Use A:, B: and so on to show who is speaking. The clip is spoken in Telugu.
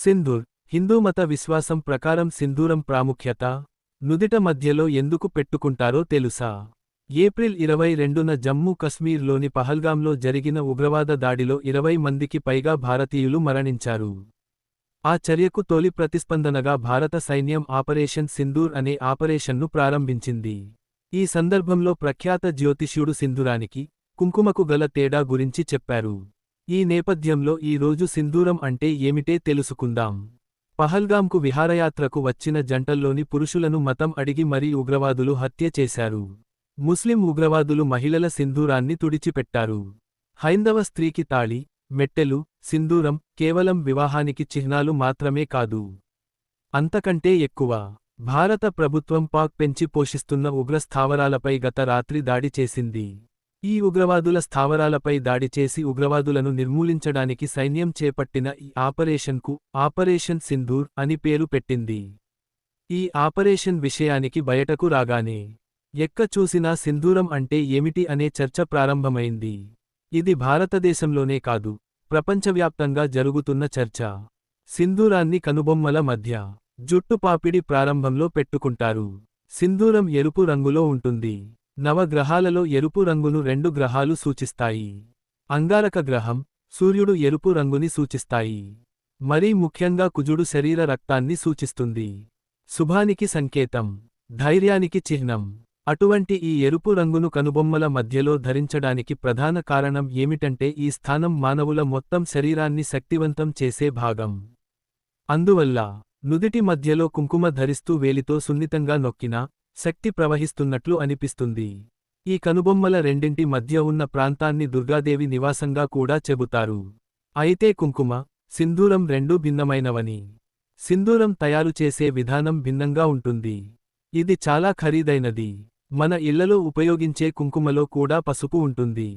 A: సింధూర్ హిందూ మత విశ్వాసం ప్రకారం సింధూరం ప్రాముఖ్యత నుదిట మధ్యలో ఎందుకు పెట్టుకుంటారో తెలుసా? ఏప్రిల్ 22న జమ్మూ కశ్మీర్లోని పహల్గాంలో జరిగిన ఉగ్రవాద దాడిలో 20 మందికి పైగా భారతీయులు మరణించారు. ఆ చర్యకు తొలి ప్రతిస్పందనగా భారత సైన్యం ఆపరేషన్ సింధూర్ అనే ఆపరేషన్ను ప్రారంభించింది. ఈ సందర్భంలో ప్రఖ్యాత జ్యోతిష్యుడు సింధూరానికి, కుంకుమకు గల తేడా గురించి చెప్పారు. ఈ నేపథ్యంలో ఈ రోజు సింధూరం అంటే ఏమిటే తెలుసుకుందాం. పహల్గాంకు విహారయాత్రకు వచ్చిన జంటల్లోని పురుషులను మతం అడిగి మరీ ఉగ్రవాదులు హత్య చేశారు. ముస్లిం ఉగ్రవాదులు మహిళల సింధూరాన్ని తుడిచిపెట్టారు. హైందవ స్త్రీకి తాళి, మెట్టెలు, సింధూరం కేవలం వివాహానికి చిహ్నాలు మాత్రమే కాదు. అంతకంటే ఎక్కువ. భారత ప్రభుత్వం పాక్ పెంచి పోషిస్తున్న ఉగ్ర స్థావరాలపై గత రాత్రి దాడి చేసింది. ఈ ఉగ్రవాదుల స్థావరాలపై దాడి చేసి ఉగ్రవాదులను నిర్మూలించడానికి సైన్యం చేపట్టిన ఈ ఆపరేషన్కు ఆపరేషన్ సింధూర్ అని పేరు పెట్టింది. ఈ ఆపరేషన్ విషయానికి బయటకు రాగానే ఎక్క చూసినా సింధూరం అంటే ఏమిటి అనే చర్చ ప్రారంభమైంది. ఇది భారతదేశంలోనే కాదు, ప్రపంచవ్యాప్తంగా జరుగుతున్న చర్చ. సింధూరాన్ని కనుబొమ్మల మధ్య జుట్టుపాపిడి ప్రారంభంలో పెట్టుకుంటారు. సింధూరం ఎరుపు రంగులో ఉంటుంది. నవగ్రహాలలో ఎరుపు రంగును 2 గ్రహాలు సూచిస్తాయి. అంగారక గ్రహం, సూర్యుడు ఎరుపు రంగుని సూచిస్తాయి. మరీ ముఖ్యంగా కుజుడు శరీర రక్తాన్ని సూచిస్తుంది. శుభానికి సంకేతం, ధైర్యానికి చిహ్నం. అటువంటి ఈ ఎరుపు రంగును కనుబొమ్మల మధ్యలో ధరించడానికి ప్రధాన కారణం ఏమిటంటే ఈ స్థానం మానవుల మొత్తం శరీరాన్ని శక్తివంతం చేసే భాగం. అందువల్ల నుదిటి మధ్యలో కుంకుమ ధరిస్తూ వేలితో సున్నితంగా నొక్కినా శక్తి ప్రవహిస్తున్నట్లు అనిపిస్తుంది. ఈ కనుబొమ్మల రెండింటి మధ్య ఉన్న ప్రాంతాన్ని దుర్గాదేవి నివాసంగా కూడా చెబుతారు. అయితే కుంకుమ, సింధూరం రెండూ భిన్నమైనవని. సింధూరం తయారు చేసే విధానం భిన్నంగా ఉంటుంది. ఇది చాలా ఖరీదైనది. మన ఇళ్లలో ఉపయోగించే కుంకుమలో కూడా పసుపు ఉంటుంది.